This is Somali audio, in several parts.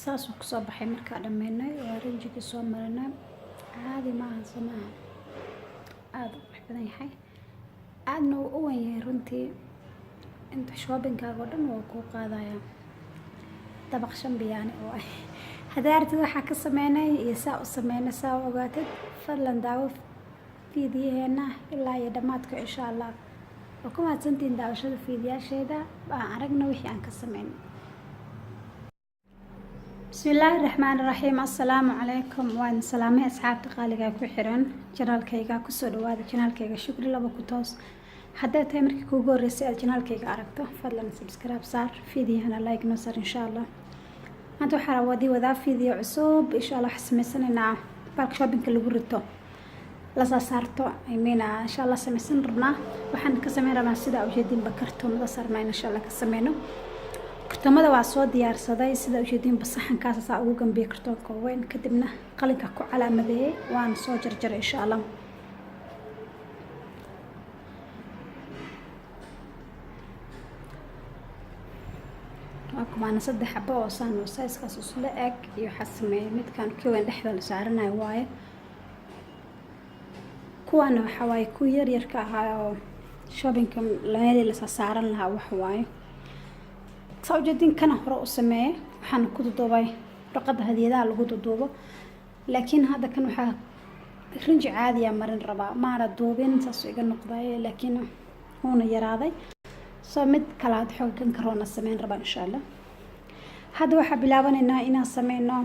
saasuu kusoo baxay markaa dhammeynay waa rinjiga soo marinay caadi maaha samaha aada u qurux badan yahay aadna uu u wan yahay runtii inta shoppingkaaga oo dhan waa kuu qaadaya dabaq shan biyaani oo ah haddii aragtid waxaa ka sameynay iyo saa u sameynay saa u ogaatid fadlan daawo fiidiyaheena ilaa iyo dhammaadka insha allah waa ku mahadsantihiin daawashada fiidiyaasheeda aan aragna wixii aan ka sameynay بسم الله الرحمن الرحيم السلام عليكم وأنا سلامي أصحاب تقاليقا كحيران جنال كيغا كسو دوادا جنال كيغا شكري لابا كتوس حدا تايمركي كوغو رسال جنال كيغا عرقتو فضلا سبسكرايب صار فيديو هنا لايك نصر إن شاء الله أنتو حراودي وذا فيديو عصوب إن شاء الله حسميسان إنا بارك شوبينك اللي قررتو لسا صارتو أيمينا إن شاء الله سميسان ربنا وحان كسمين ربنا سيدا وجدين بكرتو مدسر ماين إن شاء الله كسمينو kartamada waa soo diyaarsaday sida u jeedin basaxankaas saa ugu gambiye kartoonka weyn kadibna qalinka ku calaamadeeyay waan soo jarjaray insha Allah kuma saddex xabo oo saan oo size-kaas isla eg iyo xasmay midkan kiwan dhexda la saaranaay waaye kuwana waxa waaye ku yar yar ka ahaa oo shoppingka la saaran lahaa wax waaye سأوجدين كان هراء السماء وحنا كده دوبي رقد هذه ذا اللي كده دوبه لكن هذا كان وحى رنج عادي مرن ربع ما رد دوبين تسويق النقطة لكن هون يراضي صمد كلاد حق كان كورونا السماء ربع إن شاء الله هذا وحى بلابن إن السماء إنه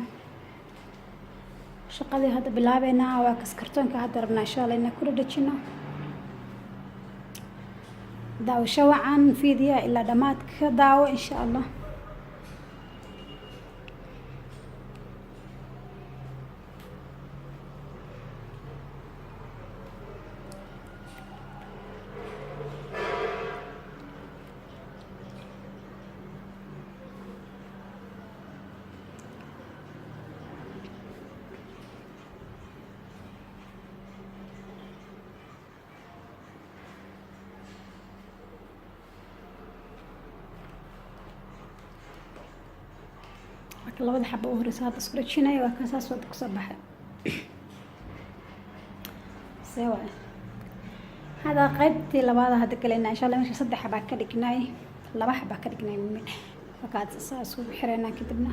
شقدي هذا بلابن وكس كرتون كهذا ربنا إن شاء الله إنه كل ده شنو داو شوعا فيديو إلا دمات كداو إن شاء الله labada xabo oo horeysa hadda isku rajinay waa kaas wada ku soo baxay sewa hada qaybtii labaad hadda kaleena insha Allah meesha saddex xabo ka dhignay laba xabo ka dhignay wakaad saas ugu xireenaa kadibna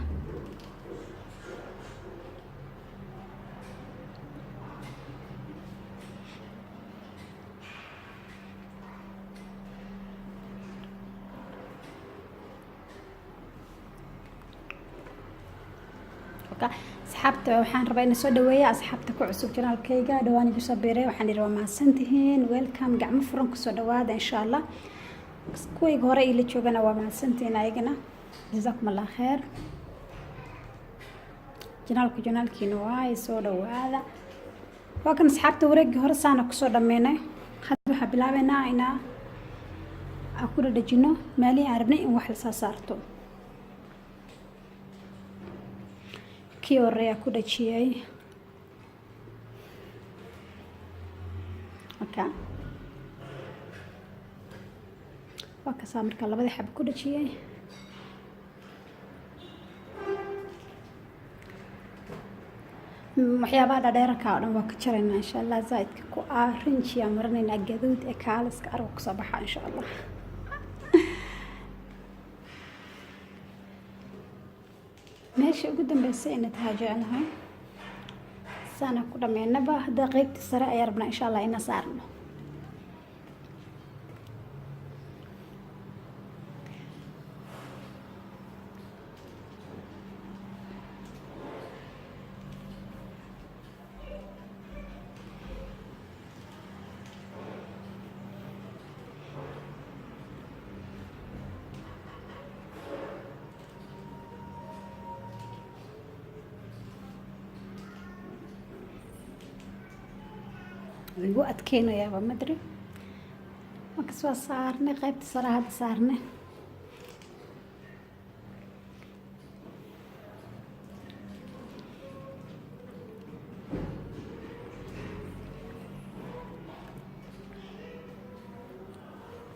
أصحابته وحان ربنا سود ويا أصحابته كعسوب جنال كيجا دواني بصبيرة وحان يروى مع سنتهين ويلكم قاع مفرن كسود وهذا إن شاء الله كوي غوري اللي تشوفنا ومع سنتين أيجنا جزاكم الله خير جنال كينواي سود وهذا وكان أصحابته ورق هرسانا كسود مينا خدوا حبلابنا إنا أكون دجنو مالي عربني إن واحد صارتو kii horeeya ku dhajiyay okay waa ka saamarka labada xab ku dhajiyay waxyaabaha dheerka oo dhan waa ka jaraynaa insha Allah zaidka ku rinjiya marnayna gaduud ee kaaliska arag ku soo baxa insha Allah meesha ugu dambeysay in taajacnahay sana ku dhameynaba hada qaybta sare ay rabna insha Allah ina saarno igu adkeenayaa ma adri marka soo saarnay qaybta sare hadda saarnay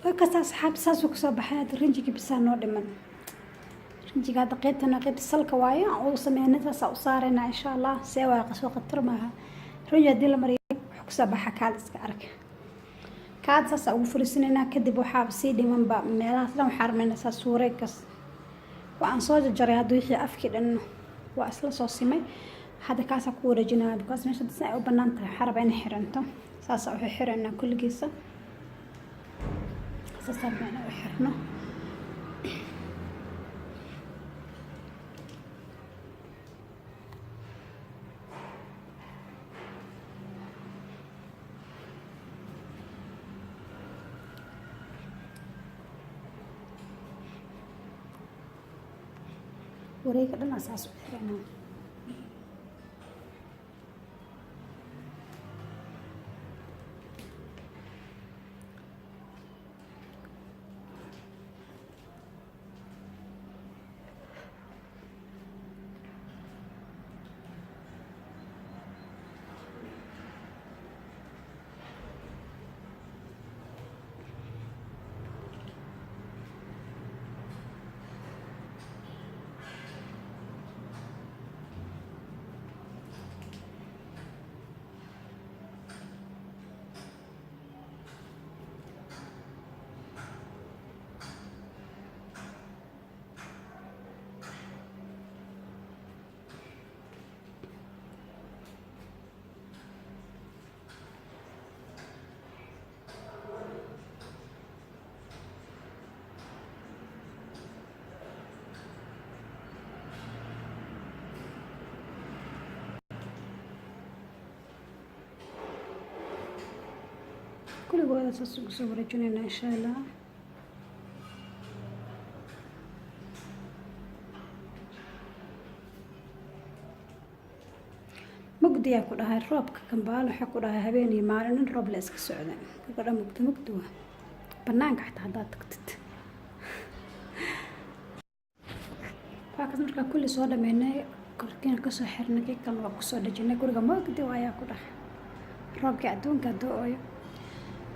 وكاس أصحاب ساسو كسب حياة الرنجي بسان نور من rinjiga hadda qaybtana qaybta salka waaye oo sameeyna taas u saarayna insha Allah see waa qasoo qatar maaha rinji hadii la mariyo wax ku sabaxa kaal iska arag kaad saas ugu furisinayna kadib waxaa sii dhimanba meelahaas dhan waxaa rabnaa saas suuray kas waan soo jaray hadda wixii afkii dhan waa isla soo simay hada kaasa ku wareejinaa because meesha dadka ay u banaan tahay xaraba in xiranto saas oo xiranaa kulligiisa saas baan u xirno wareega dhan saas u xiranaa كل جوال أساس صور جنينا إن شاء الله مقدي ياكل هاي الروب كمبال وحكوا لها هبيني مالن الروب لاسك السعودان كبر مقدوه بنانك حتى هذا تكتت فاكس مركا كل صودا مني كركين كسو حرنا كي كان وقصو دجنا كورغا مقدي وياكل الروب كعدون كدو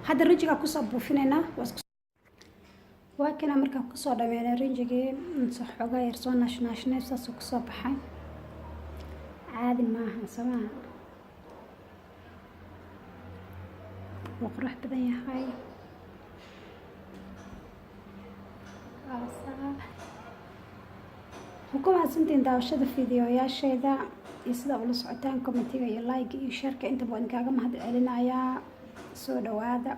هذا الرنجيga ku soo buufinayna waa kana markaan ku soo dhameeyay rinjigii inta xoga yar soo naashnaashnay saas ku soo baxay caadi maaha samaa وقرح badan yahay hukumaa santiin daawashada fiidiyoyaasheeda iyo sida ula socotaan commentiga iyo like iyo share-ka inta badan kaaga mahad celinayaa soo dhawaada